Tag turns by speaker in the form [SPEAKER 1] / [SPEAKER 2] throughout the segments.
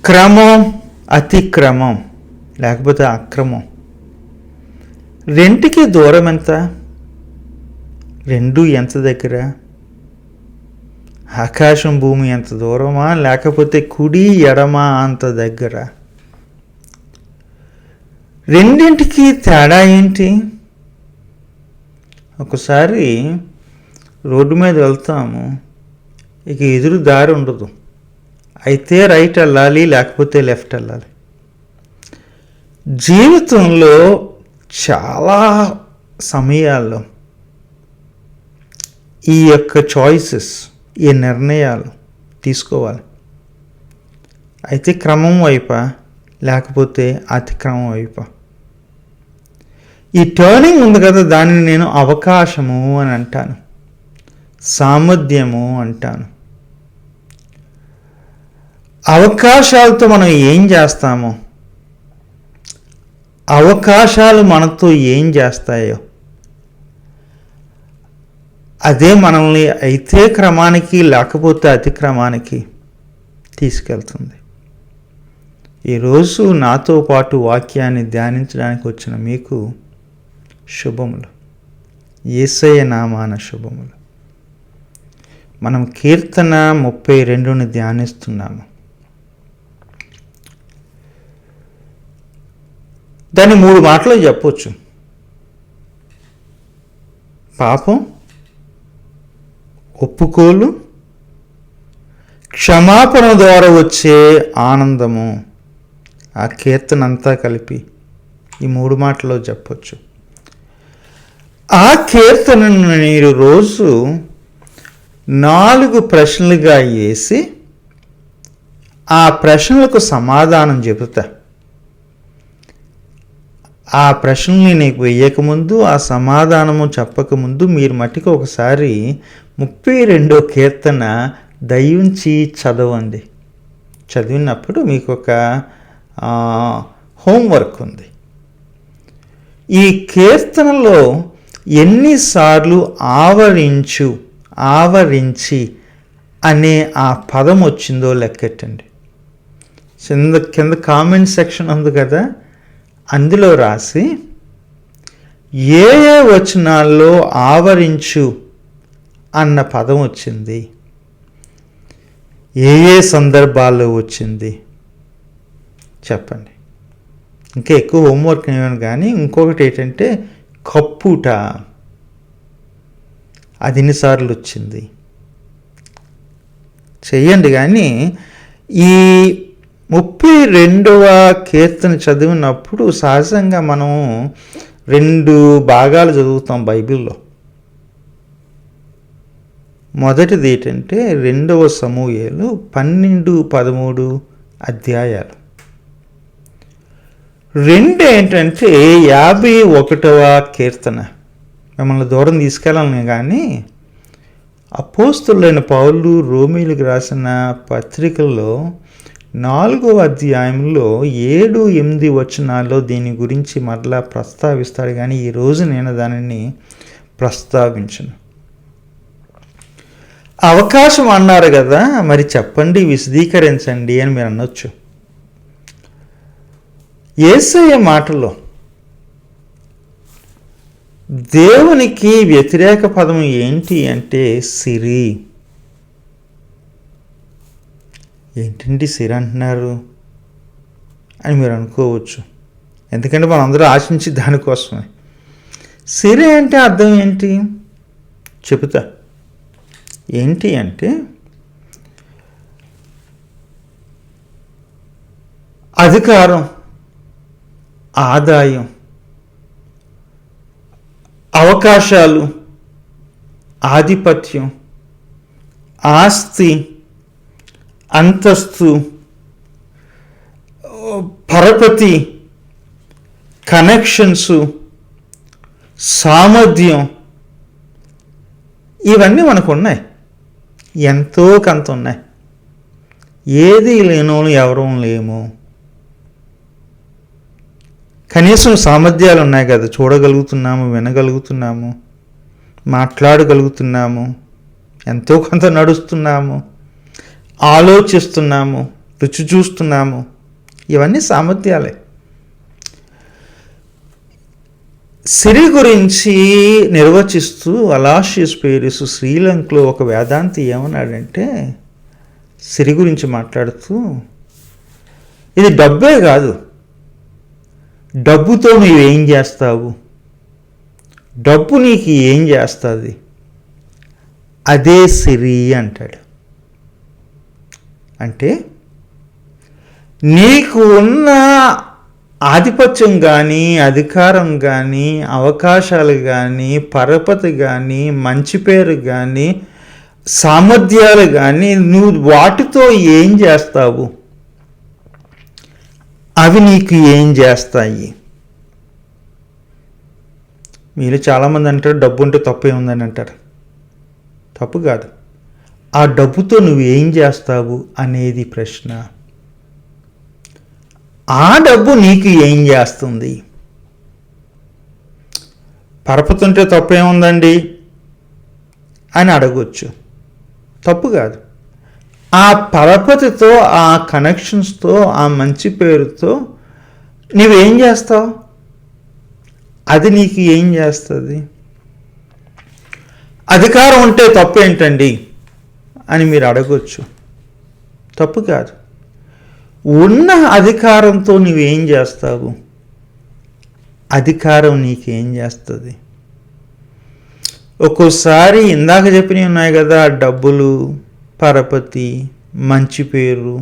[SPEAKER 1] క్రమం, అతిక్రమం లేకపోతే అక్రమం, రెంటికి దూరం ఎంత? రెండు ఎంత దగ్గర? ఆకాశం భూమి ఎంత దూరమా, లేకపోతే కుడి ఎడమా అంత దగ్గర? రెండింటికి తేడా ఏంటి? ఒకసారి రోడ్డు మీద వెళ్తాము, ఇక ఎదురు దారి ఉండదు, అయితే రైట్ వెళ్ళాలి లేకపోతే లెఫ్ట్ వెళ్ళాలి. జీవితంలో చాలా సమయాల్లో ఈ యొక్క చాయిసెస్, ఈ నిర్ణయాలు తీసుకోవాలి. అయితే క్రమం వైపా లేకపోతే అతిక్రమం వైపా? ఈ టర్నింగ్ ఉంది కదా, దానిని నేను అవకాశము అని అంటాను, సామర్థ్యము అంటాను. అవకాశాలతో మనం ఏం చేస్తామో, అవకాశాలు మనతో ఏం చేస్తాయో అదే మనల్ని అయితే క్రమానికి లేకపోతే అతిక్రమానికి తీసుకెళ్తుంది. ఈరోజు నాతో పాటు వాక్యాన్ని ధ్యానించడానికి వచ్చిన మీకు శుభములు, యేసయ్య నామాన శుభములు. మనం కీర్తన 32ని ధ్యానిస్తున్నాము. దాన్ని 3 మాటలు చెప్పొచ్చు. పాపం, ఒప్పుకోలు, క్షమాపణ ద్వారా వచ్చే ఆనందము. ఆ కీర్తన అంతా కలిపి ఈ 3 మాటల్లో చెప్పొచ్చు. ఆ కీర్తనను మీరు రోజు 4 ప్రశ్నలుగా వేసి ఆ ప్రశ్నలకు సమాధానం చెబుతా. ఆ ప్రశ్నల్ని నీకు వేయకముందు, ఆ సమాధానము చెప్పకముందు మీరు మట్టికి ఒకసారి 32వ కీర్తన దయించి చదవండి. చదివినప్పుడు మీకు ఒక హోంవర్క్ ఉంది. ఈ కీర్తనలో ఎన్నిసార్లు ఆవరించి అనే ఆ పదం వచ్చిందో లెక్కెట్టండి. కింద కామెంట్ సెక్షన్ ఉంది కదా, అందులో రాసి ఏ వచనాల్లో ఆవరించు అన్న పదం వచ్చింది, ఏ సందర్భాల్లో వచ్చింది చెప్పండి. ఇంకా ఎక్కువ హోంవర్క్ ఏమని కానీ ఇంకొకటి ఏంటంటే కప్పుట, అది ఎన్నిసార్లు వచ్చింది చెయ్యండి. కానీ ఈ 32వ కీర్తన చదివినప్పుడు సహజంగా మనం 2 భాగాలు చదువుతాం బైబిల్లో. మొదటిది ఏంటంటే 2వ సమూయేలు 12-13 అధ్యాయాలు. 2 ఏంటంటే 51వ కీర్తన. మిమ్మల్ని దూరం తీసుకెళ్ళాలని కానీ అపోస్తలుడైన పౌలు రోమీయులకు రాసిన పత్రికల్లో 4వ అధ్యాయంలో 7-8 వచనాల్లో దీని గురించి మరలా ప్రస్తావిస్తాడు. కానీ ఈరోజు నేను దానిని ప్రస్తావించను. అవకాశం అన్నారు కదా, మరి చెప్పండి, విశదీకరించండి అని మీరు అనొచ్చు. యేసయ్య మాటలో దేవునికి వ్యతిరేక పదం ఏంటి అంటే సిరి. ఏంటండి సిరి అంటున్నారు అని మీరు అనుకోవచ్చు. ఎందుకంటే మనందరూ ఆశించి దానికోసమే. సిరి అంటే అర్థం ఏంటి చెబుతా. ఏంటి అంటే అధికారం, ఆదాయం, అవకాశాలు, ఆధిపత్యం, ఆస్తి, అంతస్తు, పరపతి, కనెక్షన్స్, సామర్థ్యం, ఇవన్నీ మనకు ఉన్నాయి. ఎంతో కొంత ఉన్నాయి. ఏది లేనోళ్ళు ఎవరూ లేము. కనీసం సామర్థ్యాలు ఉన్నాయి కదా, చూడగలుగుతున్నాము, వినగలుగుతున్నాము, మాట్లాడగలుగుతున్నాము, ఎంతో కొంత నడుస్తున్నాము, ఆలోచిస్తున్నాము, రుచి చూస్తున్నాము. ఇవన్నీ సామర్థ్యాలే. సిరి గురించి నిర్వచిస్తూ అలాషియస్ పేరిస్ శ్రీలంకలో ఒక వేదాంతి ఏమన్నాడంటే, సిరి గురించి మాట్లాడుతూ, ఇది డబ్బే కాదు, డబ్బుతో నువ్వేం చేస్తావు, డబ్బు నీకు ఏం చేస్తుంది, అదే సిరి అంటాడు. అంటే నీకు ఉన్న ఆధిపత్యం కానీ, అధికారం కానీ, అవకాశాలు కానీ, పరపతి కానీ, మంచి పేరు కానీ, సామర్థ్యాలు కానీ, నువ్వు వాటితో ఏం చేస్తావు, అవి నీకు ఏం చేస్తాయి. మీరు చాలామంది అంటారు డబ్బు ఉంటే తప్పే ఉందని అంటారు. తప్పు కాదు. ఆ డబ్బుతో నువ్వేం చేస్తావు అనేది ప్రశ్న. ఆ డబ్బు నీకు ఏం చేస్తుంది. పరపతుంటే తప్పేముందండి అని అడగొచ్చు. తప్పు కాదు. ఆ పరపతితో, ఆ కనెక్షన్స్తో, ఆ మంచి పేరుతో నువ్వేం చేస్తావు, అది నీకు ఏం చేస్తుంది. అధికారం ఉంటే తప్పేంటండి అని మీరు అడగొచ్చు. తప్పు కాదు. ఉన్న అధికారంతో నువ్వేం చేస్తావు, అధికారం నీకేం చేస్తుంది. ఒక్కోసారి ఇందాక చెప్పినవి ఉన్నాయి కదా, డబ్బులు, పరపతి, మంచి పేరు,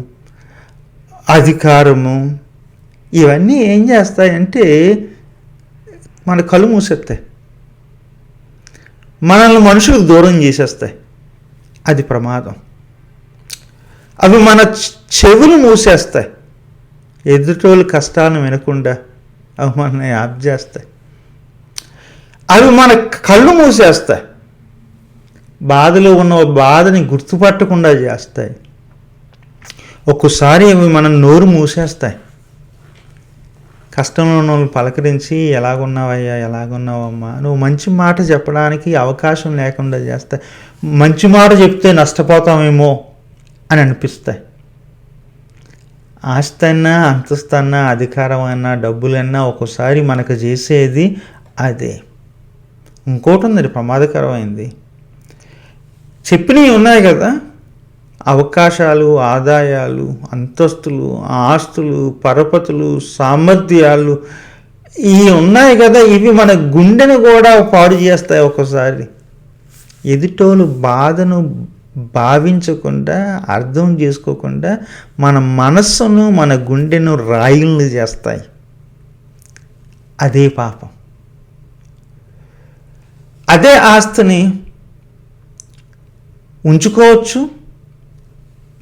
[SPEAKER 1] అధికారము, ఇవన్నీ ఏం చేస్తాయంటే మన కళ్ళు మూసేస్తాయి, మనల్ని మనుషులకు దూరం చేసేస్తాయి. అది ప్రమాదం. అవి మన చెవులు మూసేస్తాయి, ఎదుటోళ్ళు కష్టాలను వినకుండా అవి మనల్ని ఆప్ చేస్తాయి. అవి మన కళ్ళు మూసేస్తాయి, బాధలో ఉన్న బాధని గుర్తుపట్టకుండా చేస్తాయి. ఒక్కోసారి అవి మన నోరు మూసేస్తాయి, కష్టంలో ఉన్న వాళ్ళు పలకరించి ఎలాగున్నావయ్యా, ఎలాగున్నావమ్మా, నువ్వు మంచి మాట చెప్పడానికి అవకాశం లేకుండా చేస్తాయి. మంచి మాట చెప్తే నష్టపోతామేమో అని అనిపిస్తాయి. ఆస్తి అన్నా, అంతస్తు అన్నా, అధికారం అన్నా, డబ్బులన్నా ఒక్కోసారి మనకు చేసేది అదే. ఇంకోటి ఉంది ప్రమాదకరమైంది. చెప్పినవి ఉన్నాయి కదా, అవకాశాలు, ఆదాయాలు, అంతస్తులు, ఆస్తులు, పరపతులు, సామర్థ్యాలు, ఇవి ఉన్నాయి కదా, ఇవి మన గుండెను కూడా పాడు చేస్తాయి. ఒక్కోసారి ఎదుటోళ్ళు బాధను భావించకుండా, అర్థం చేసుకోకుండా మన మనస్సును, మన గుండెను రాయిల్ని చేస్తాయి. అదే పాపం. అదే ఆస్తిని ఉంచుకోవచ్చు,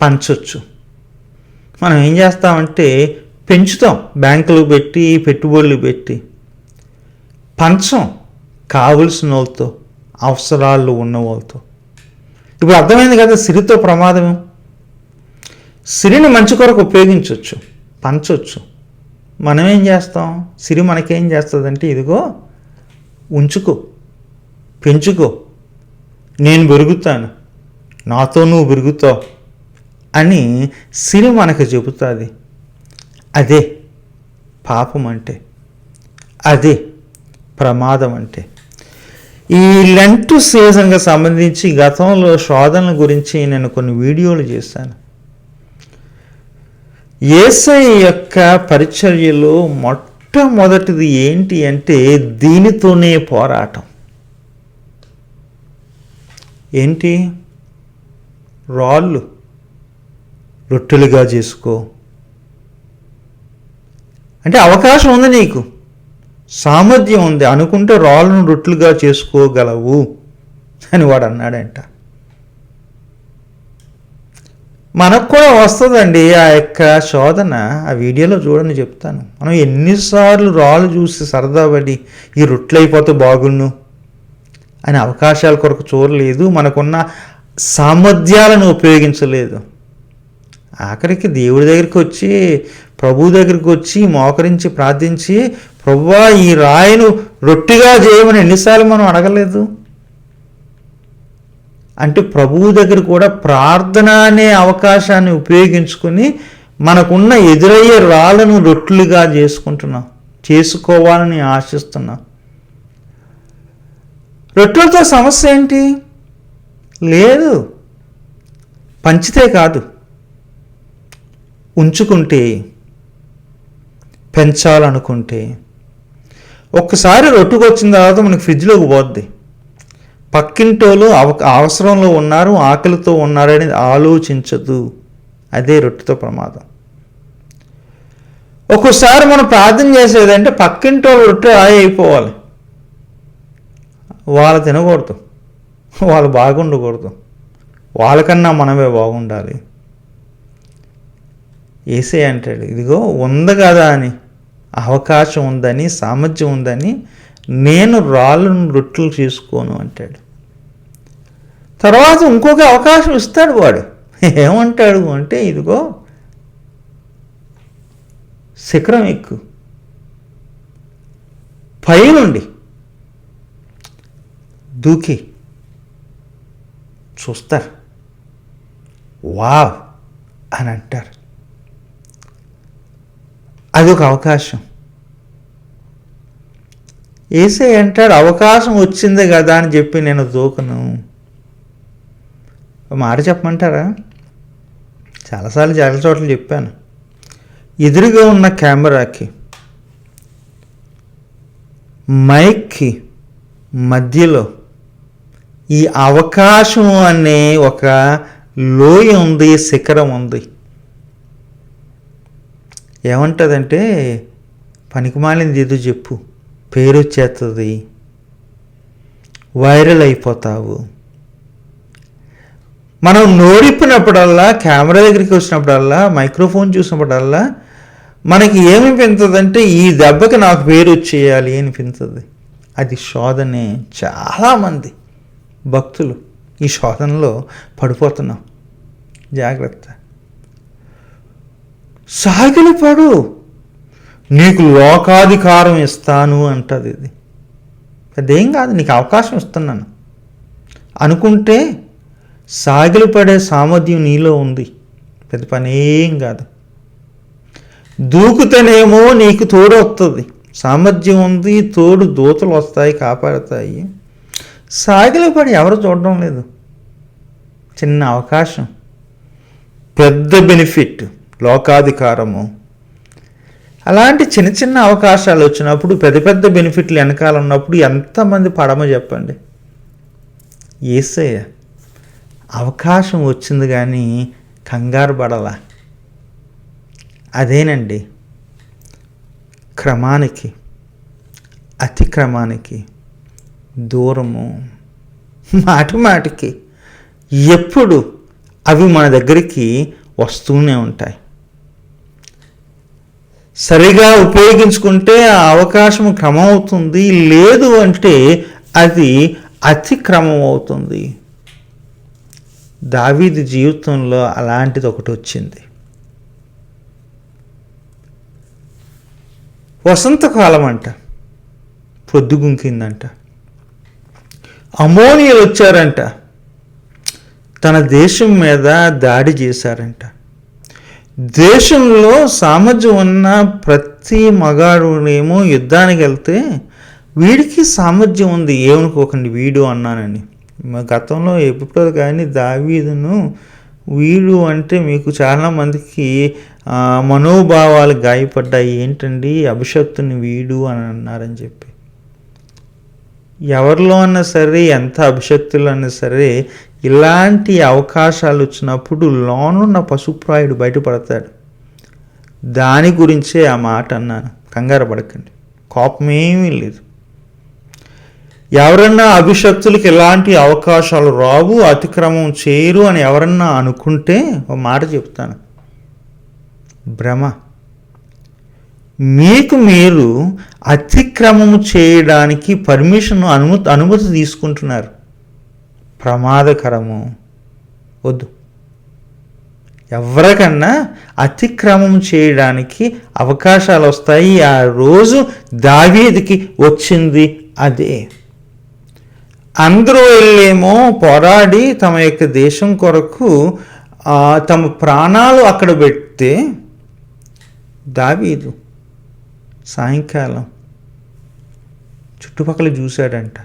[SPEAKER 1] పంచవచ్చు. మనం ఏం చేస్తామంటే పెంచుతాం, బ్యాంకులు పెట్టి, పెట్టుబడులు పెట్టి. పంచం కావలసిన వాళ్ళతో, అవసరాలు ఉన్న వాళ్ళతో. ఇప్పుడు అర్థమైంది కదా సిరితో ప్రమాదం. సిరిని మంచి కొరకు ఉపయోగించవచ్చు, పంచవచ్చు. మనం ఏం చేస్తాం, సిరి మనకేం చేస్తుందంటే, ఇదిగో ఉంచుకో, పెంచుకో, నేను పెరుగుతాను, నాతో నువ్వు పెరుగుతావు అని సిరి మనకు చెబుతుంది. అదే పాపం అంటే, అదే ప్రమాదం అంటే. ఈ లెంట్ సీజన్కి సంబంధించి గతంలో శోధనల గురించి నేను కొన్ని వీడియోలు చేశాను. యేసయ్య యొక్క పరిచర్యలో మొట్టమొదటిది ఏంటి అంటే దీనితోనే పోరాటం. ఏంటి? రాళ్ళు రొట్టెలుగా చేసుకో అంటే అవకాశం ఉంది, నీకు సామర్థ్యం ఉంది, అనుకుంటే రాళ్ళను రొట్టెలుగా చేసుకోగలవు అని వాడు అన్నాడంట. మనకు కూడా వస్తుందండి ఆ యొక్క శోధన. ఆ వీడియోలో చూడని చెప్తాను. మనం ఎన్నిసార్లు రాళ్ళు చూసి సరదాపడి ఈ రొట్టెలు అయిపోతే బాగుండు అని అవకాశాల కొరకు చూడలేదు, మనకున్న సామర్థ్యాలను ఉపయోగించలేదు. ఆఖరికి దేవుడి దగ్గరికి వచ్చి, ప్రభువు దగ్గరికి వచ్చి మోకరించి ప్రార్థించి, ప్రభువా ఈ రాయిను రొట్టెగా చేయమని ఎన్నిసార్లు మనం అడగలేదు. అంటే ప్రభువు దగ్గర కూడా ప్రార్థన అనే అవకాశాన్ని ఉపయోగించుకొని మనకున్న ఎదురయ్యే రాళ్ళను రొట్టెలుగా చేసుకోవాలని ఆశిస్తున్నాం. రొట్టెలతో సమస్య ఏంటి? లేదు. పంచితే కాదు, ఉంచుకుంటే, పెంచాలనుకుంటే. ఒక్కసారి రొట్టుకొచ్చిన తర్వాత మనకి ఫ్రిడ్జ్లోకి పోద్ది. పక్కింటోళ్ళు అవసరంలో ఉన్నారు, ఆకలితో ఉన్నారని ఆలోచించదు. అదే రొట్టెతో ప్రమాదం. ఒక్కోసారి మనం ప్రార్థన చేసేదంటే పక్కింటోళ్ళు రొట్టె అయిపోవాలి, వాళ్ళు తినకూడదు, వాళ్ళు బాగుండకూడదు, వాళ్ళకన్నా మనమే బాగుండాలి. యేసయ్య అంటాడు, ఇదిగో ఉంది కదా అని, అవకాశం ఉందని, సామర్థ్యం ఉందని నేను రాళ్ళను రొట్టెలు చేసుకోను అంటాడు. తర్వాత ఇంకొక అవకాశం ఇస్తాడు వాడు. ఏమంటాడు అంటే, ఇదిగో శిఖరం ఎక్కు, పైనుండి దూకి చూస్తారు, వావ్ అని అంటారు. అదొక అవకాశం. యేసయ్య అంటాడు, అవకాశం వచ్చింది కదా అని చెప్పి నేను దూకను. మాట చెప్పమంటారా? చాలాసార్లు చాలా చోట్ల చెప్పాను. ఎదురుగా ఉన్న కెమెరాకి, మైక్కి మధ్యలో ఈ అవకాశం అనే ఒక లోయ ఉంది, శిఖరం ఉంది. ఏమంటుందంటే, పనికిమాలింది ఏదో చెప్పు, పేరు వచ్చేస్తుంది, వైరల్ అయిపోతావు. మనం నోరిప్పినప్పుడల్లా, కెమెరా దగ్గరికి వచ్చినప్పుడల్లా, మైక్రోఫోన్ చూసినప్పుడల్లా మనకి ఏమనిపించదంటే, ఈ దెబ్బకి నాకు పేరు వచ్చేయాలి అనిపించదు. అది శోధనే. చాలామంది భక్తులు ఈ శోధనలో పడిపోతున్నాం. జాగ్రత్త. సాగిలిపడు, నీకు లోకాధికారం ఇస్తాను అంటది. ఇది అదేం కాదు, నీకు అవకాశం ఇస్తున్నాను అనుకుంటే సాగిలిపడే సామర్థ్యం నీలో ఉంది. పెద్ద పని ఏం కాదు. దూకుతనేమో నీకు తోడు వస్తుంది, సామర్థ్యం ఉంది, తోడు దూతలు వస్తాయి, కాపాడుతాయి. సాగిలిపడి ఎవరు చూడడం లేదు. చిన్న అవకాశం, పెద్ద బెనిఫిట్, లోకాధికారము. అలాంటి చిన్న చిన్న అవకాశాలు వచ్చినప్పుడు, పెద్ద పెద్ద బెనిఫిట్లు వెనకాల ఉన్నప్పుడు ఎంతమంది పడమ చెప్పండి. యేసయ్య అవకాశం వచ్చింది కానీ కంగారు పడలా. అదేనండి క్రమానికి, అతిక్రమానికి దూరము. మాటికి ఎప్పుడు అవి మన దగ్గరికి వస్తూనే ఉంటాయి. సరిగా ఉపయోగించుకుంటే ఆ అవకాశం క్రమం అవుతుంది, లేదు అంటే అది అతిక్రమం అవుతుంది. దావీదు జీవితంలో అలాంటిది ఒకటి వచ్చింది. వసంతకాలం అంట, పొద్దుగుంకిందంట, అమోనియలు వచ్చారంట, తన దేశం మీద దాడి చేశారంట. దేశంలో సామర్థ్యం ఉన్న ప్రతి మగాడునేమో యుద్ధానికి వెళ్తే, వీడికి సామర్థ్యం ఉంది, ఏమనుకోకండి వీడు అన్నానని. గతంలో ఎప్పుడో కానీ దావీదును వీడు అంటే మీకు చాలామందికి మనోభావాలు గాయపడ్డాయి. ఏంటండి అభిషక్తుని వీడు అని అన్నారని చెప్పి. ఎవరిలో అన్నా సరే, ఎంత అభిషక్తులు అన్నా సరే, ఇలాంటి అవకాశాలు వచ్చినప్పుడు లోనున్న పశుప్రాయుడు బయటపడతాడు. దాని గురించే ఆ మాట అన్నాను. కంగారు పడకండి, కోపమేమీ లేదు. ఎవరన్నా అభిషక్తులకి ఎలాంటి అవకాశాలు రావు, అతిక్రమం చేయరు అని ఎవరన్నా అనుకుంటే ఒక మాట చెప్తాను, భ్రమ. మీకు మీరు అతిక్రమము చేయడానికి పర్మిషన్, అనుమతి తీసుకుంటున్నారు. ప్రమాదకరము. వద్దు. ఎవరికన్నా అతిక్రమం చేయడానికి అవకాశాలు వస్తాయి. ఆ రోజు దావీదుకి వచ్చింది అదే. అందరూ వెళ్ళేమో పోరాడి తమ యొక్క దేశం కొరకు తమ ప్రాణాలు అక్కడ పెడితే, దావీదు సాయంకాలం చుట్టుపక్కల చూశాడంట,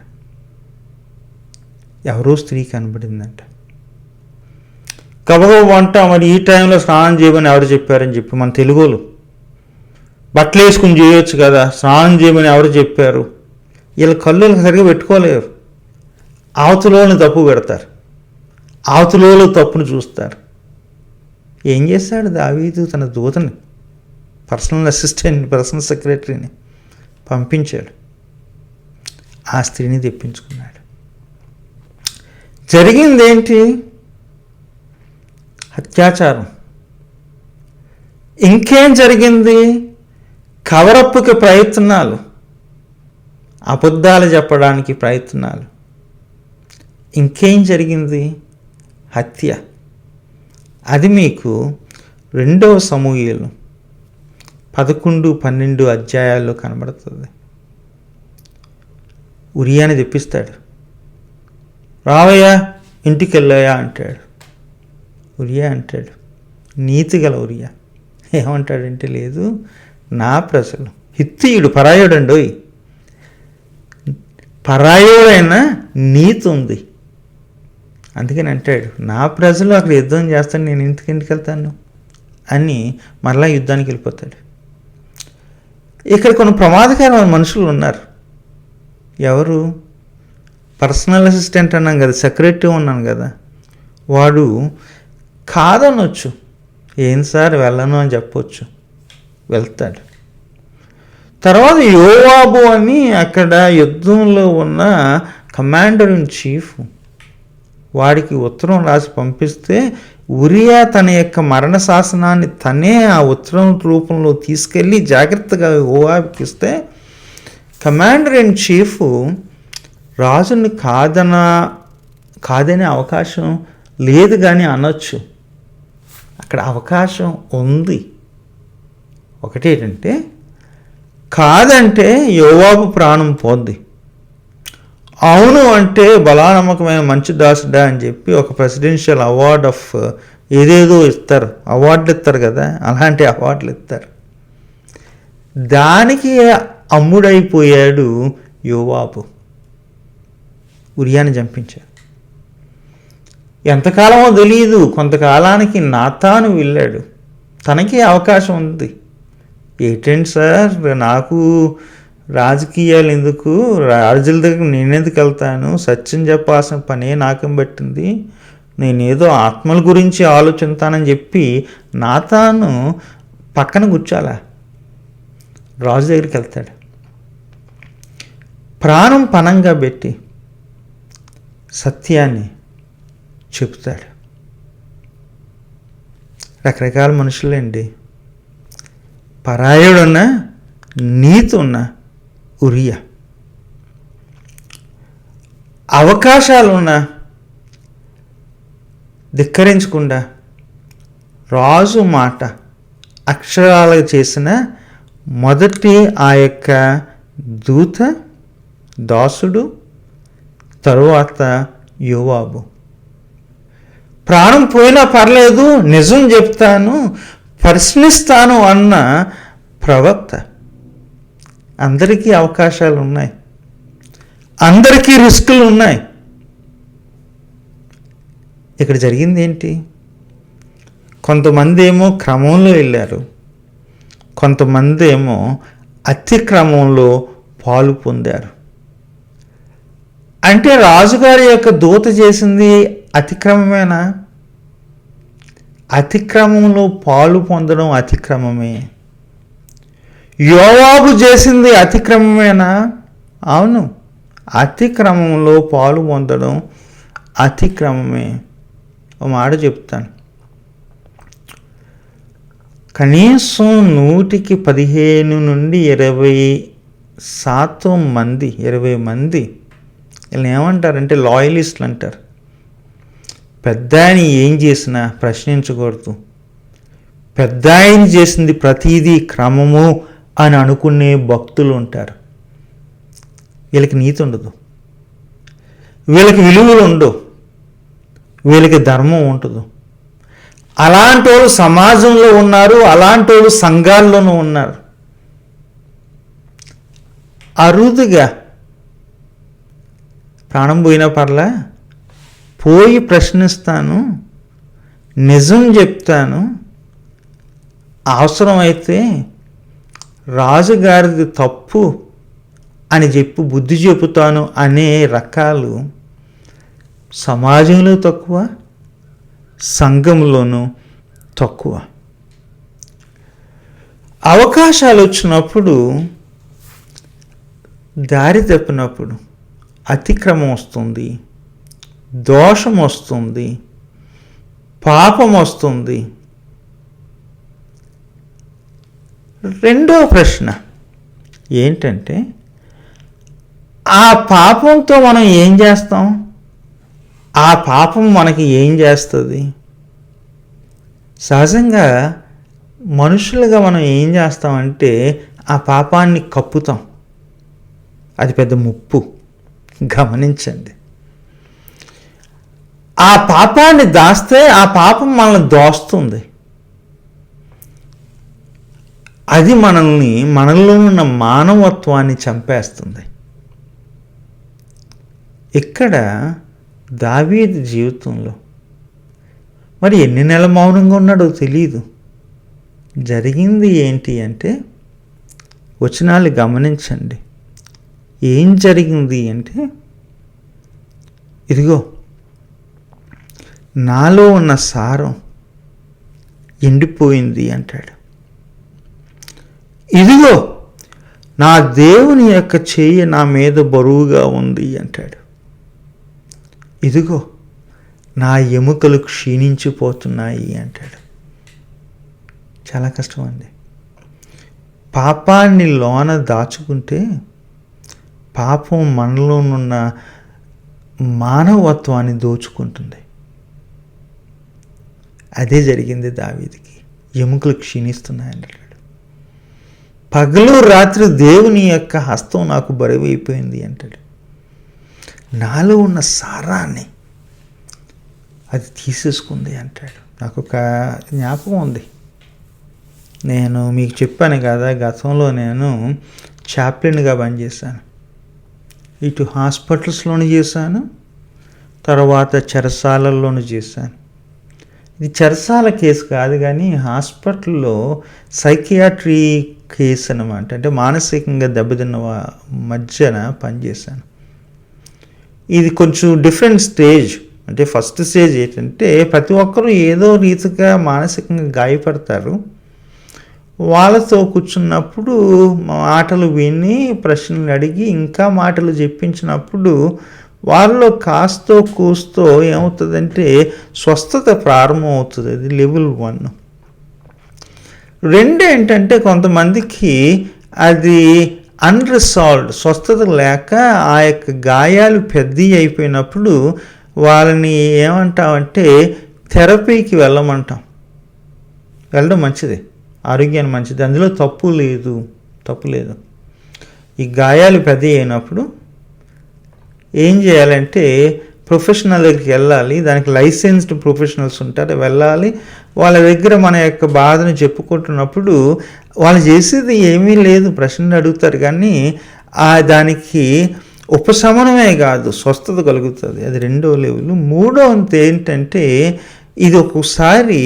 [SPEAKER 1] ఎవరో స్త్రీ కనబడిందంట. వంట మరి ఈ టైంలో స్నానం చేయమని ఎవరు చెప్పారని చెప్పి, మన తెలుగులో బట్టలు వేసుకుని చేయొచ్చు కదా, స్నానం చేయమని ఎవరు చెప్పారు? వీళ్ళ కళ్ళు సరిగ్గా పెట్టుకోలేరు. అవతలని తప్పు పెడతారు, అవతలలో తప్పును చూస్తారు. ఏం చేశాడు దావీదు? తన దూతని, పర్సనల్ అసిస్టెంట్, పర్సనల్ సెక్రటరీని పంపించాడు. ఆ స్త్రీని తెప్పించుకున్నాడు. జరిగిందేంటి? అత్యాచారం. ఇంకేం జరిగింది? కవరప్పుకి ప్రయత్నాలు, అబద్ధాలు చెప్పడానికి ప్రయత్నాలు. ఇంకేం జరిగింది? హత్య. అది మీకు 2 సమూయేలు 11-12 అధ్యాయాల్లో కనబడుతుంది. ఉరియాని తెప్పిస్తాడు. రావయ్యా, ఇంటికి వెళ్ళాయా అంటాడు. ఉరియా అంటాడు, నీతిగల ఉరియా ఏమంటాడంటే, లేదు, నా ప్రజలు, హిత్తీయుడు పరాయుడండోయ్, పరాయుడైనా నీతి ఉంది. అందుకని అంటాడు, నా ప్రజలు అక్కడ యుద్ధం చేస్తాను, నేను ఇంటికి వెళ్తాను అని మరలా యుద్ధానికి వెళ్ళిపోతాడు. ఇక్కడ కొన్ని ప్రమాదకరమైన మనుషులు ఉన్నారు. ఎవరు? పర్సనల్ అసిస్టెంట్ అన్నాం కదా, సెక్రటరీ ఉన్నాను కదా, వాడు కాదనొచ్చు. ఏం సార్ వెళ్ళను అని చెప్పొచ్చు, వెళ్తాడు. తర్వాత యోవాబు అని అక్కడ యుద్ధంలో ఉన్న కమాండర్ ఇన్ చీఫ్, వాడికి ఉత్తరం రాసి పంపిస్తే ఉరియా తన యొక్క మరణ శాసనాన్ని తనే ఆ ఉత్తరం రూపంలో తీసుకెళ్ళి జాగ్రత్తగా యోవాబుకి ఇస్తే, కమాండర్ ఇన్ చీఫ్ రాజుని కాదనే అవకాశం లేదు కానీ అనొచ్చు. అక్కడ అవకాశం ఉంది. ఒకటేంటంటే, కాదంటే యోవాబు ప్రాణం పోద్ది, అవును అంటే బలానమ్మకమైన మంచి దాసుడా అని చెప్పి ఒక ప్రెసిడెన్షియల్ అవార్డ్ ఆఫ్ ఏదేదో ఇస్తారు, అవార్డులు ఇస్తారు కదా, అలాంటి అవార్డులు ఇస్తారు. దానికి అమ్ముడైపోయాడు యోవాబు. ఉరియాని చంపించాడు. ఎంతకాలమో తెలియదు, కొంతకాలానికి నాతాను వెళ్ళాడు. తనకి అవకాశం ఉంది. ఏంటండి సార్, నాకు రాజకీయాలు ఎందుకు, రాజుల దగ్గర నేనెందుకు వెళ్తాను, సత్యం చెప్పాల్సిన పనే నాకేం పట్టింది, నేనేదో ఆత్మల గురించి ఆలోచిస్తానని చెప్పి నాతాను పక్కన కూర్చోాలా, రాజు దగ్గరికి వెళ్తాడు. ప్రాణం పణంగా పెట్టి సత్యాన్ని చెప్తాడు. రకరకాల మనుషులండి. పరాయుడున్న నీతి ఉన్న ఉరియా, అవకాశాలున్న ధిక్కరించకుండా రాజు మాట అక్షరాలుగా చేసిన మొదటి ఆ యొక్క దూత, దాసుడు, తరువాత యోవాబు. ప్రాణం పోయినా పర్లేదు, నిజం చెప్తాను, ప్రశ్నిస్తాను అన్న ప్రవక్త. అందరికీ అవకాశాలు ఉన్నాయి, అందరికీ రిస్కులు ఉన్నాయి. ఇక్కడ జరిగింది ఏంటి? కొంతమంది ఏమో క్రమంలో వెళ్ళారు, కొంతమంది ఏమో అతిక్రమంలో పాలు పొందారు. అంటే రాజుగారి యొక్క దూత చేసింది అతిక్రమమేనా? అతిక్రమంలో పాలు పొందడం అతిక్రమమే. యోవాబు చేసింది అతిక్రమమేనా? అవును, అతిక్రమంలో పాలు పొందడం అతిక్రమమే. ఒక మాట చెప్తాను, కనీసం 100కి 15 నుండి 20% మంది, 20 మంది వీళ్ళని ఏమంటారంటే లాయలిస్టులు అంటారు. పెద్ద ఆయన ఏం చేసినా ప్రశ్నించకూడదు, పెద్ద ఆయన చేసింది ప్రతిదీ క్రమము అని అనుకునే భక్తులు ఉంటారు. వీళ్ళకి నీతి ఉండదు, వీళ్ళకి విలువలు ఉండవు, వీళ్ళకి ధర్మం ఉండదు. అలాంటి వాళ్ళు సమాజంలో ఉన్నారు, అలాంటి వాళ్ళు సంఘాల్లోనూ ఉన్నారు. అరుదుగా ప్రాణం పోయినా పర్లా, పోయి ప్రశ్నిస్తాను, నిజం చెప్తాను, అవసరమైతే రాజుగారిది తప్పు అని చెప్పి బుద్ధి చెబుతాను అనే రకాలు సమాజంలో తక్కువ, సంఘంలోనూ తక్కువ. అవకాశాలు వచ్చినప్పుడు, దారి తప్పినప్పుడు అతిక్రమం వస్తుంది, దోషం వస్తుంది, పాపం వస్తుంది. రెండో ప్రశ్న ఏంటంటే, ఆ పాపంతో మనం ఏం చేస్తాం? ఆ పాపం మనకి ఏం చేస్తుంది? సహజంగా మనుషులుగా మనం ఏం చేస్తామంటే ఆ పాపాన్ని కప్పుతాం. అది పెద్ద ముప్పు, గమనించండి. ఆ పాపాన్ని దాస్తే ఆ పాపం మనల్ని దోస్తుంది. అది మనలో ఉన్న మానవత్వాన్ని చంపేస్తుంది. ఇక్కడ దావీదు జీవితంలో మరి ఎన్ని నెలల మౌనంగా ఉన్నాడో తెలియదు. జరిగింది ఏంటి అంటే, వచనాలు గమనించండి. ఏం జరిగింది అంటే, ఇదిగో నాలో ఉన్న సారం ఎండిపోయింది అంటాడు. ఇదిగో నా దేవుని యొక్క చెయ్యి నా మీద బరువుగా ఉంది అంటాడు. ఇదిగో నా ఎముకలు క్షీణించిపోతున్నాయి అంటాడు. చాలా కష్టం అండి. పాపాన్ని లోన దాచుకుంటే పాపం మనలోనున్న మానవత్వాన్ని దోచుకుంటుంది. అదే జరిగింది దావీదుకి. ఎముకలు క్షీణిస్తున్నాయి అంటాడు. పగలు రాత్రి దేవుని యొక్క హస్తం నాకు బరువైపోయింది అంటాడు. నాలో ఉన్న సారాన్ని అది తీసేసుకుంది అంటాడు. నాకు ఒక జ్ఞాపకం ఉంది. నేను మీకు చెప్పాను కదా, గతంలో నేను చాప్లిన్గా పనిచేశాను. ఇటు హాస్పిటల్స్లోనూ చేశాను, తర్వాత చెరసాలల్లోనూ చేశాను. ఇది చెరసాల కేసు కాదు కానీ హాస్పిటల్లో సైకియాట్రీ కేసు అన్నమాట. అంటే మానసికంగా దెబ్బతిన్న మధ్యన పనిచేశాను. ఇది కొంచెం డిఫరెంట్ స్టేజ్. అంటే ఫస్ట్ స్టేజ్ ఏంటంటే, ప్రతి ఒక్కరూ ఏదో రీతిగా మానసికంగా గాయపడతారు. వాళ్ళతో కూర్చున్నప్పుడు మాటలు విని ప్రశ్నలు అడిగి ఇంకా మాటలు చెప్పించినప్పుడు వాళ్ళలో కాస్తో కూస్తో ఏమవుతుందంటే స్వస్థత ప్రారంభం అవుతుంది. అది లెవెల్ 1. 2 ఏంటంటే, కొంతమందికి అది అన్రిసాల్వ్డ్, స్వస్థత లేక ఆ యొక్క గాయాలు పెద్దవి అయిపోయినప్పుడు వాళ్ళని ఏమంటామంటే థెరపీకి వెళ్ళమంటాం. వెళ్ళడం మంచిదే, ఆరోగ్యానికి మంచిది, అందులో తప్పు లేదు. ఈ గాయాలు పెద్ద అయినప్పుడు ఏం చేయాలంటే ప్రొఫెషనల్ దగ్గరికి వెళ్ళాలి. దానికి లైసెన్స్డ్ ప్రొఫెషనల్స్ ఉంటారు, వెళ్ళాలి. వాళ్ళ దగ్గర మన యొక్క బాధను చెప్పుకుంటున్నప్పుడు వాళ్ళు చేసేది ఏమీ లేదు, ప్రశ్నలు అడుగుతారు, కానీ దానికి ఉపశమనమే కాదు స్వస్థత కలుగుతుంది. అది 2వ లెవెల్. 3వ ఏంటంటే, ఇది ఒక్కోసారి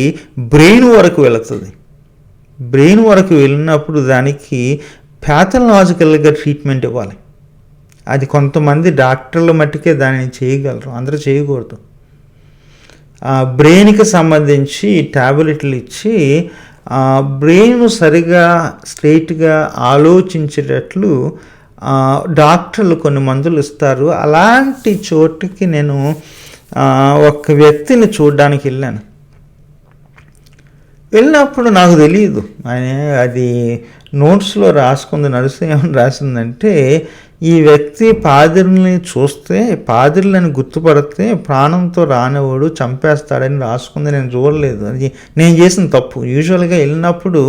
[SPEAKER 1] బ్రెయిన్ వరకు వెళుతుంది. బ్రెయిన్ వరకు వెళ్ళినప్పుడు దానికి ప్యాథలాజికల్గా ట్రీట్మెంట్ ఇవ్వాలి. అది కొంతమంది డాక్టర్ల మట్టుకే దానిని చేయగలరు, అందరూ చేయకూడదు. బ్రెయిన్కి సంబంధించి ట్యాబ్లెట్లు ఇచ్చి బ్రెయిన్ సరిగా స్ట్రైట్గా ఆలోచించేటట్లు డాక్టర్లు కొన్ని మందులు ఇస్తారు. అలాంటి చోటుకి నేను ఒక వ్యక్తిని చూడడానికి వెళ్ళినప్పుడు నాకు తెలియదు, అది నోట్స్లో రాసుకుంది, నరసింహం రాసిందంటే, ఈ వ్యక్తి పాదిరిని చూస్తే, పాదిరులను గుర్తుపడితే ప్రాణంతో రానివాడు, చంపేస్తాడని రాసుకుంది. నేను చూడలేదు, అది నేను చేసిన తప్పు. యూజువల్గా వెళ్ళినప్పుడు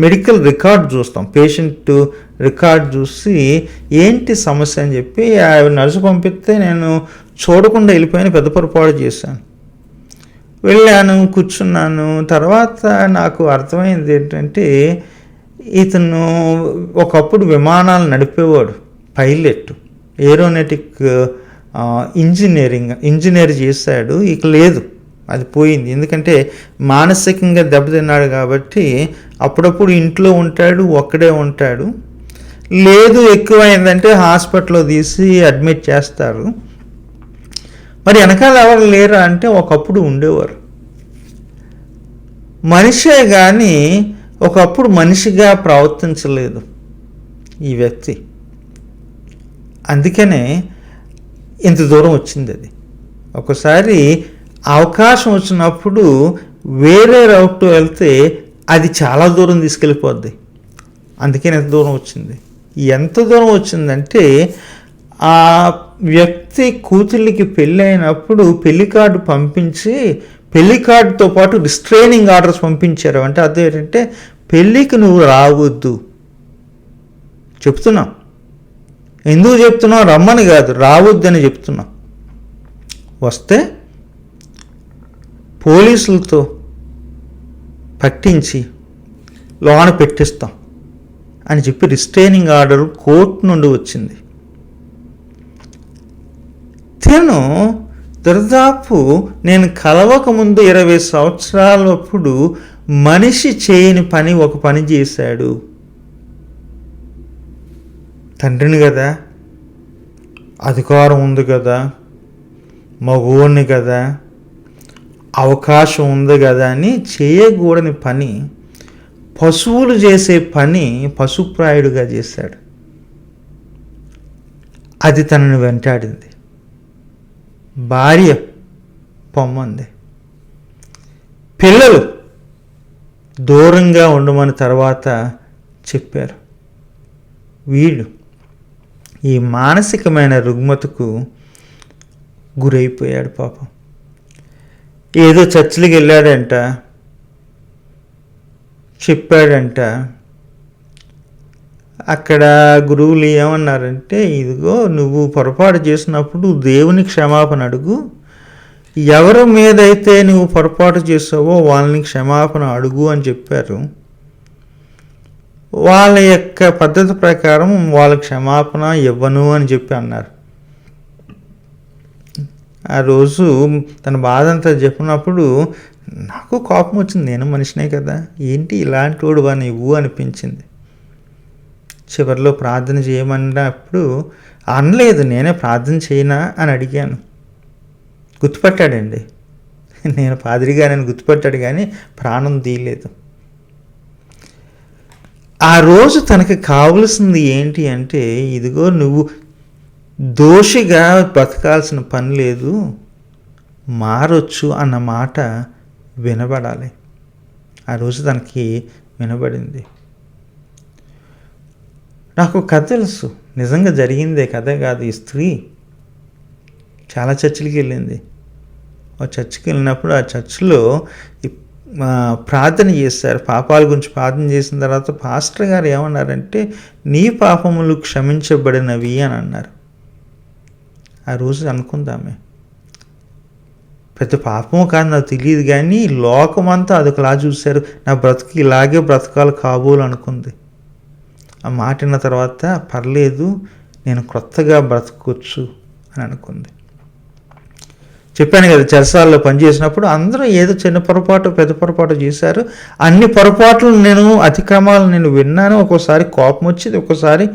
[SPEAKER 1] మెడికల్ రికార్డ్ చూస్తాం, పేషెంట్ రికార్డ్ చూసి ఏంటి సమస్య అని చెప్పి నర్సు పంపిస్తే నేను చూడకుండా వెళ్ళిపోయిన పెద్ద పొరపాటు చేశాను. వెళ్ళాను, కూర్చున్నాను. తర్వాత నాకు అర్థమైంది ఏంటంటే, ఇతను ఒకప్పుడు విమానాలు నడిపేవాడు, పైలట్, ఏరోనాటిక్ ఇంజనీర్ చేశాడు. ఇక లేదు, అది పోయింది. ఎందుకంటే మానసికంగా దెబ్బతిన్నాడు కాబట్టి అప్పుడప్పుడు ఇంట్లో ఉంటాడు, ఒక్కడే ఉంటాడు. లేదు ఎక్కువైందంటే హాస్పిటల్లో తీసి అడ్మిట్ చేస్తారు. మరి వెనకాల ఎవరు లేరా అంటే ఒకప్పుడు ఉండేవారు. మనిషే కానీ ఒకప్పుడు మనిషిగా ప్రవర్తించలేదు ఈ వ్యక్తి. అందుకనే ఇంత దూరం వచ్చింది. అది ఒకసారి అవకాశం వచ్చినప్పుడు వేరే రౌట్ వెళ్తే అది చాలా దూరం తీసుకెళ్ళిపోద్ది. అందుకని ఎంత దూరం వచ్చింది. ఎంత దూరం వచ్చిందంటే, ఆ వ్యక్తి కూతుళ్ళకి పెళ్ళి అయినప్పుడు పెళ్లి కార్డు పంపించి, పెళ్లి కార్డుతో పాటు రిస్ట్రైనింగ్ ఆర్డర్స్ పంపించారు. అంటే అదేంటంటే పెళ్ళికి నువ్వు రావద్దు చెప్తున్నావు. ఎందుకు చెప్తున్నావు? రమ్మని కాదు, రావద్దని చెప్తున్నావు. వస్తే పోలీసులతో పట్టించి లోన పెట్టిస్తాం అని చెప్పి రిస్ట్రైనింగ్ ఆర్డర్ కోర్టు నుండి వచ్చింది. తను దాదాపు నేను కలవకముందు 20 సంవత్సరాలప్పుడు మనిషి చేయని పని ఒక పని చేశాడు. తండ్రిని కదా, అధికారం ఉంది కదా, మగోడిని కదా, అవకాశం ఉంది కదా అని చేయకూడని పని, పశువులు చేసే పని పశుప్రాయుడుగా చేశాడు. అది తనను వెంటాడింది. భార్య పొమ్మంది, పిల్లలు దూరంగా ఉండమని తర్వాత చెప్పారు. వీడు ఈ మానసికమైన రుగ్మతకు గురైపోయాడు పాపం. ఏదో చర్చిలకు వెళ్ళాడంట, చెప్పాడంట. అక్కడ గురువులు ఏమన్నారంటే, ఇదిగో నువ్వు పొరపాటు చేసినప్పుడు దేవుని క్షమాపణ అడుగు, ఎవరి మీదైతే నువ్వు పొరపాటు చేసావో వాళ్ళని క్షమాపణ అడుగు అని చెప్పారు. వాళ్ళ యొక్క పద్ధతి ప్రకారం వాళ్ళ క్షమాపణ ఇవ్వను అని చెప్పి అన్నారు. ఆ రోజు తన బాధ అంతా చెప్పినప్పుడు నాకు కోపం వచ్చింది. నేను మనిషినే కదా, ఏంటి ఇలాంటి వాడువా నువ్వు అనిపించింది. చివరిలో ప్రార్థన చేయమన్నప్పుడు అనలేదు, నేనే ప్రార్థన చేయనా అని అడిగాను. గుర్తుపట్టాడండి, నేను పాదిరిగానని గుర్తుపట్టాడు, కానీ ప్రాణం తీయలేదు. ఆ రోజు తనకి కావలసింది ఏంటి అంటే, ఇదిగో నువ్వు దోషిగా బతకాల్సిన పని లేదు, మారొచ్చు అన్న మాట వినబడాలి. ఆ రోజు తనకి వినబడింది. నాకు కథ తెలుసు, నిజంగా జరిగిందే, కథ కాదు. ఈ స్త్రీ చాలా చర్చిలకి వెళ్ళింది. ఆ చర్చికి వెళ్ళినప్పుడు ఆ చర్చిలో ప్రార్థన చేశారు. పాపాల గురించి ప్రార్థన చేసిన తర్వాత పాస్టర్ గారు ఏమన్నారంటే, నీ పాపములు క్షమించబడినవి అని అన్నారు. ఆ రోజు అనుకుందామే, పెద్ద పాపము కాదు నాకు తెలియదు, కానీ లోకమంతా అదొకలా చూశారు, నా బ్రతుకు ఇలాగే బ్రతకాలు కాబోలు అనుకుంది. ఆ మాట విన్న తర్వాత పర్లేదు, నేను క్రొత్తగా బ్రతకొచ్చు అని అనుకుంది. చెప్పాను కదా, చెరసాలలో పనిచేసినప్పుడు అందరూ ఏదో చిన్న పొరపాటు పెద్ద పొరపాటు చేశారు. అన్ని పొరపాట్లు అతిక్రమాలు నేను విన్నాను. ఒక్కోసారి కోపం వచ్చేది, ఒక్కోసారి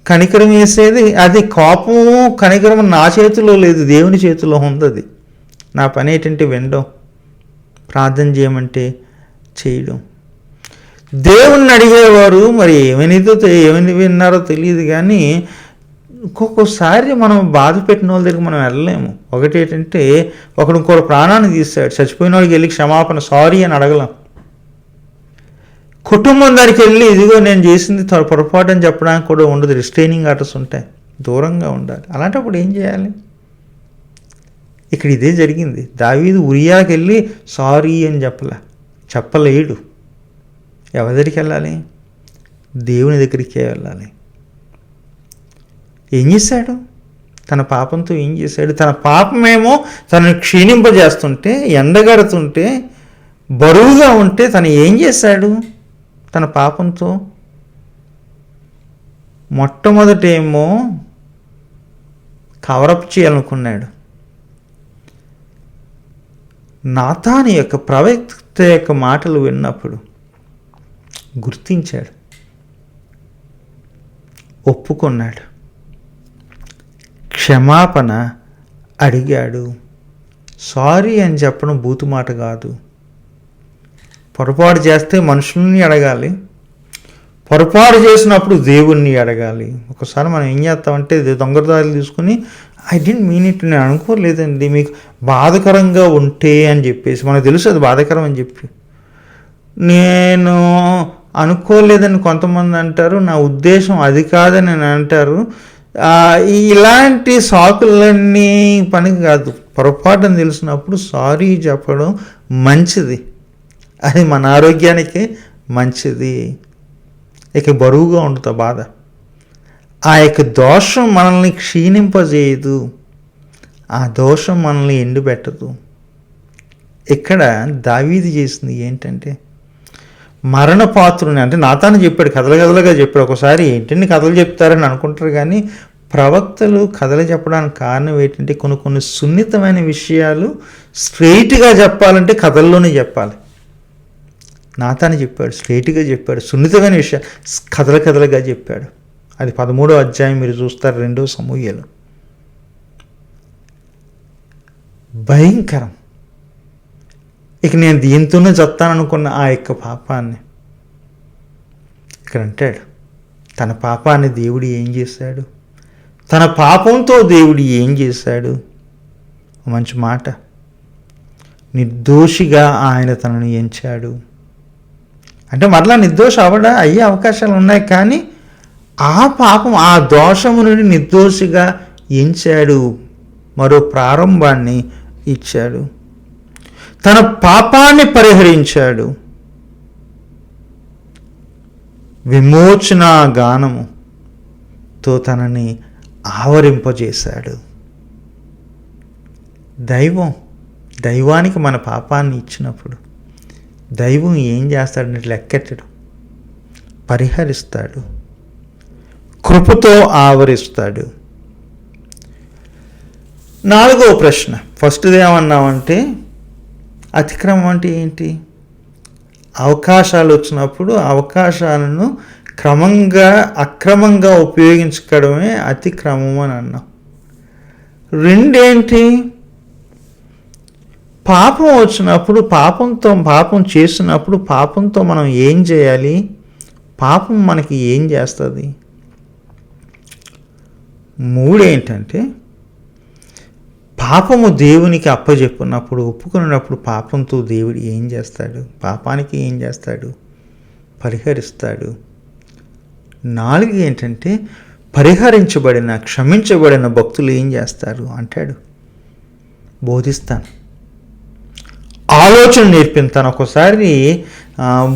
[SPEAKER 1] కనికరం వేసేది. అది కోపము కనికరం నా చేతిలో లేదు, దేవుని చేతిలో ఉంది. అది నా పని ఏంటంటే వినడం, ప్రార్థన చేయమంటే చేయడం. దేవుణ్ణి అడిగేవారు మరి ఏమని విన్నారో తెలియదు, కానీ ఒక్కొక్కసారి మనం బాధ పెట్టిన వాళ్ళ దగ్గరికి మనం వెళ్ళలేము. ఒకటేంటంటే, ఒకడు ఇంకో ప్రాణాన్ని తీశాడు, చచ్చిపోయిన వాడికి వెళ్ళి క్షమాపణ సారీ అని అడగలేం. కుటుంబం దగ్గరికి వెళ్ళి ఇదిగో నేను చేసింది పొరపాటు అని చెప్పడానికి కూడా ఉండదు. రిస్ట్రైనింగ్ ఆర్డర్స్ ఉంటాయి, దూరంగా ఉండాలి. అలాంటప్పుడు ఏం చేయాలి? ఇక్కడ ఇదే జరిగింది. దావీదు ఉరియాకి వెళ్ళి సారీ అని చెప్పలేడు. ఎవరి దగ్గరికి వెళ్ళాలి? దేవుని దగ్గరికే వెళ్ళాలి. ఏం చేశాడు? తన పాపంతో ఏం చేశాడు? తన పాపమేమో తనను క్షీణింపజేస్తుంటే, ఎండగడుతుంటే, బరువుగా ఉంటే తను ఏం చేశాడు తన పాపంతో? మొట్టమొదటేమో కవరప్ చేయాలనుకున్నాడు. నాతాను యొక్క ప్రవక్త యొక్క మాటలు విన్నప్పుడు గుర్తించాడు, ఒప్పుకున్నాడు, క్షమాపణ అడిగాడు. సారీ అని చెప్పడం బూతు మాట కాదు. పొరపాటు చేస్తే మనుషుల్ని అడగాలి, పొరపాటు చేసినప్పుడు దేవుణ్ణి అడగాలి. ఒకసారి మనం ఏం చేస్తామంటే దొంగదారులు తీసుకుని ఐ డెంట్ మీన్ ఇట్, నేను అనుకోలేదండి, మీకు బాధకరంగా ఉంటే అని చెప్పేసి, మనకు తెలుసు అది బాధకరం అని చెప్పి, నేను అనుకోలేదని కొంతమంది అంటారు, నా ఉద్దేశం అది కాదని నేను అంటారు. ఇలాంటి సాకులన్నీ పనికి కాదు. పొరపాటుని తెలిసినప్పుడు సారీ చెప్పడం మంచిది, అది మన ఆరోగ్యానికి మంచిది. ఇక బరువుగా ఉంటుంది బాధ. ఆ యొక్క దోషం మనల్ని క్షీణింపజేయదు, ఆ దోషం మనల్ని ఎండుపెట్టదు. ఇక్కడ దావీదు చేసింది ఏంటంటే, మరణపాత్రుని, అంటే నాతాను చెప్పాడు, కథలుగా చెప్పాడు. ఒకసారి ఏంటంటే కథలు చెప్తారని అనుకుంటారు, కానీ ప్రవక్తలు కథలు చెప్పడానికి కారణం ఏంటంటే కొన్ని సున్నితమైన విషయాలు స్ట్రైట్గా చెప్పాలంటే కథల్లోనే చెప్పాలి. నాతాను చెప్పాడు, స్ట్రైట్గా చెప్పాడు, సున్నితమైన విషయాలు కథలుగా చెప్పాడు. అది 13వ అధ్యాయం మీరు చూస్తారు, 2వ సమూయేలు. భయంకరం. ఇక నేను దీంతోనే చెప్తాననుకున్న ఆ యొక్క పాపాన్ని ఇక్కడ అంటాడు. తన పాపాన్ని దేవుడు ఏం చేశాడు, తన పాపంతో దేవుడు ఏం చేశాడు? మంచి మాట, నిర్దోషిగా ఆయన తనను ఎంచాడు. అంటే మరలా నిర్దోషి అయ్యే అవకాశాలు ఉన్నాయి, కానీ ఆ పాపం, ఆ దోషము నుండి నిర్దోషిగా ఎంచాడు, మరో ప్రారంభాన్ని ఇచ్చాడు, తన పాపాన్ని పరిహరించాడు, విమోచన గానముతో తనని ఆవరింపజేశాడు. దైవానికి మన పాపాన్ని ఇచ్చినప్పుడు దైవం ఏం చేస్తాడంటే లెక్కెట్టడు, పరిహరిస్తాడు, కృపతో ఆవరిస్తాడు. 4వ ప్రశ్న, ఫస్ట్ది ఏమన్నామంటే అతిక్రమం అంటే ఏంటి? అవకాశాలు వచ్చినప్పుడు అవకాశాలను అక్రమంగా ఉపయోగించుకోవడమే అతిక్రమం అని అన్నాం. రెండేంటి? పాపం వచ్చినప్పుడు, పాపం చేసినప్పుడు పాపంతో మనం ఏం చేయాలి? పాపం మనకి ఏం చేస్తుంది? 3 ఏంటంటే పాపము దేవునికి అప్పచెప్పున్నప్పుడు, ఒప్పుకున్నప్పుడు పాపంతో దేవుడు ఏం చేస్తాడు? పాపానికి ఏం చేస్తాడు? పరిహరిస్తాడు. 4 ఏంటంటే క్షమించబడిన భక్తులు ఏం చేస్తారు అంటాడు, బోధిస్తాను, ఆలోచన నేర్పిస్తాను. ఒకసారి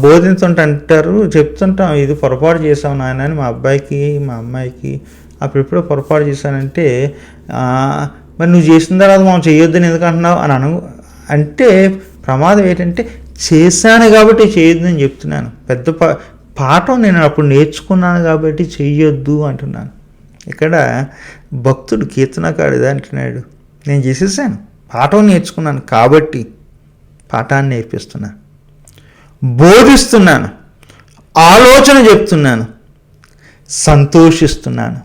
[SPEAKER 1] బోధించుంటే అంటారు, చెప్తుంటాం, ఇది పొరపాటు చేసావు నాయన అని మా అబ్బాయికి మా అమ్మాయికి. అప్పుడు ఎప్పుడో పొరపాటు చేశానంటే, మరి నువ్వు చేసిన తర్వాత మనం చేయొద్దని ఎందుకు అంటున్నావు అని అంటే ప్రమాదం ఏంటంటే, చేశాను కాబట్టి చేయొద్దని చెప్తున్నాను. పెద్ద పాఠం నేను అప్పుడు నేర్చుకున్నాను కాబట్టి చెయ్యొద్దు అంటున్నాను. ఇక్కడ భక్తుడు కీర్తనకారుడు అంటున్నాడు, నేను చేసేసాను, పాఠం నేర్చుకున్నాను కాబట్టి పాఠాన్ని నేర్పిస్తున్నాను, బోధిస్తున్నాను, ఆలోచన చెప్తున్నాను, సంతోషిస్తున్నాను,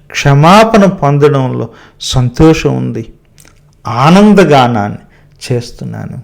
[SPEAKER 1] క్షమాపణ పొందడంలో సంతోషం ఉంది, ఆనందగానాన్ని చేస్తున్నాను.